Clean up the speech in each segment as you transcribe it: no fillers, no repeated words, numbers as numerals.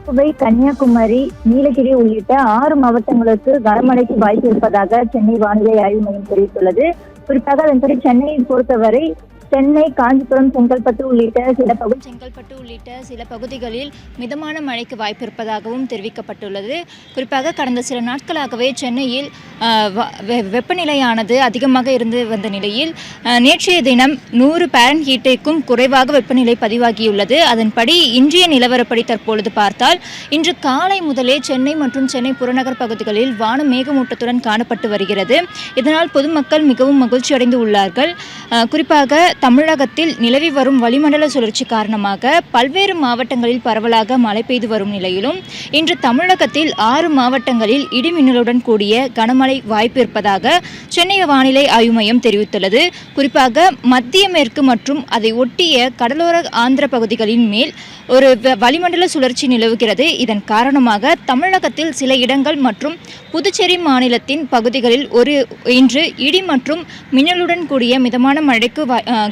கோவை, கன்னியாகுமரி, நீலகிரி உள்ளிட்ட 6 மாவட்டங்களுக்கு கனமழைக்கு வாய்ப்பு இருப்பதாக சென்னை வானிலை ஆய்வு மையம் தெரிவித்துள்ளது. குறிப்பாக அதன்படி சென்னையை பொறுத்தவரை சென்னை, காஞ்சிபுரம், செங்கல்பட்டு உள்ளிட்ட சில பகுதிகளில் மிதமான மழைக்கு வாய்ப்பு இருப்பதாகவும் தெரிவிக்கப்பட்டுள்ளது. குறிப்பாக கடந்த சில நாட்களாகவே சென்னையில் வெப்பநிலையானது அதிகமாக இருந்து வந்த நிலையில் நேற்றைய தினம் 100 ஃபாரன்ஹீட்டுக்கும் குறைவாக வெப்பநிலை பதிவாகியுள்ளது. அதன்படி இன்றைய நிலவரப்படி தற்பொழுது பார்த்தால் இன்று காலை முதலே சென்னை மற்றும் சென்னை புறநகர் பகுதிகளில் வானம் மேகமூட்டத்துடன் காணப்பட்டு வருகிறது. இதனால் பொதுமக்கள் மிகவும் மகிழ்ச்சியடைந்து உள்ளார்கள். குறிப்பாக தமிழகத்தில் நிலவி வரும் வளிமண்டல சுழற்சி காரணமாக பல்வேறு மாவட்டங்களில் பரவலாக மழை பெய்து வரும் நிலையிலும் இன்று தமிழகத்தில் 6 மாவட்டங்களில் இடிமின்னலுடன் கூடிய கனமழை வாய்ப்பு இருப்பதாக சென்னை வானிலை ஆய்வு மையம் தெரிவித்துள்ளது. குறிப்பாக மத்திய மேற்கு மற்றும் அதை ஒட்டிய கடலோர ஆந்திர பகுதிகளின் மேல் ஒரு வளிமண்டல சுழற்சி நிலவுகிறது. இதன் காரணமாக தமிழகத்தில் சில இடங்கள் மற்றும் புதுச்சேரி மாநிலத்தின் பகுதிகளில் இன்று இடி மற்றும் மின்னலுடன் கூடிய மிதமான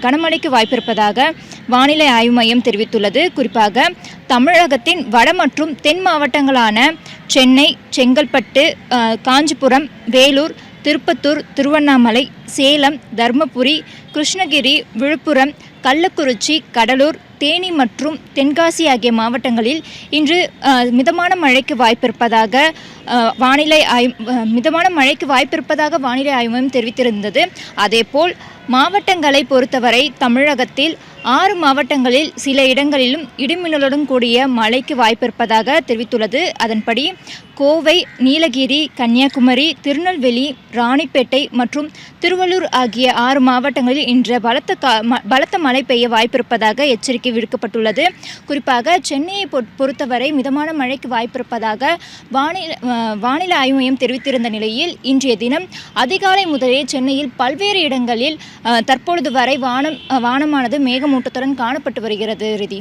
கனமழைக்கு வாய்ப்பிருப்பதாக வானிலை ஆய்வு மையம் தெரிவித்துள்ளது. குறிப்பாக தமிழகத்தின் வட மற்றும் தென் மாவட்டங்களான சென்னை, செங்கல்பட்டு, காஞ்சிபுரம், வேலூர், திருப்பத்தூர், திருவண்ணாமலை, சேலம், தர்மபுரி, கிருஷ்ணகிரி, விழுப்புரம், கள்ளக்குறிச்சி, கடலூர், தேனி மற்றும் தென்காசி ஆகிய மாவட்டங்களில் இன்று மிதமான மழைக்கு வாய்ப்பிருப்பதாக வானிலை ஆய்வு மையம் தெரிவித்திருந்தது. அதேபோல் மாவட்டங்களை பொறுத்தவரை தமிழகத்தில் 6 மாவட்டங்களில் சில இடங்களிலும் இடிமின்னலுடன் கூடிய மழைக்கு வாய்ப்பிருப்பதாக தெரிவித்துள்ளது. அதன்படி கோவை, நீலகிரி, கன்னியாகுமரி, திருநெல்வேலி, ராணிப்பேட்டை மற்றும் திருவள்ளூர் ஆகிய 6 மாவட்டங்களில் இன்று பலத்த மழை பெய்ய வாய்ப்பிருப்பதாக எச்சரிக்கை விடுக்கப்பட்டுள்ளது. குறிப்பாக சென்னையை பொறுத்தவரை மிதமான மழைக்கு வாய்ப்பிருப்பதாக வானிலை ஆய்வு மையம் தெரிவித்திருந்த நிலையில் இன்றைய தினம் அதிகாலை முதலே சென்னையில் பல்வேறு இடங்களில் தற்பொழுது வரை வானமானது மேகமூட்டத்துடன் காணப்பட்டு வருகிறது. ரிதி.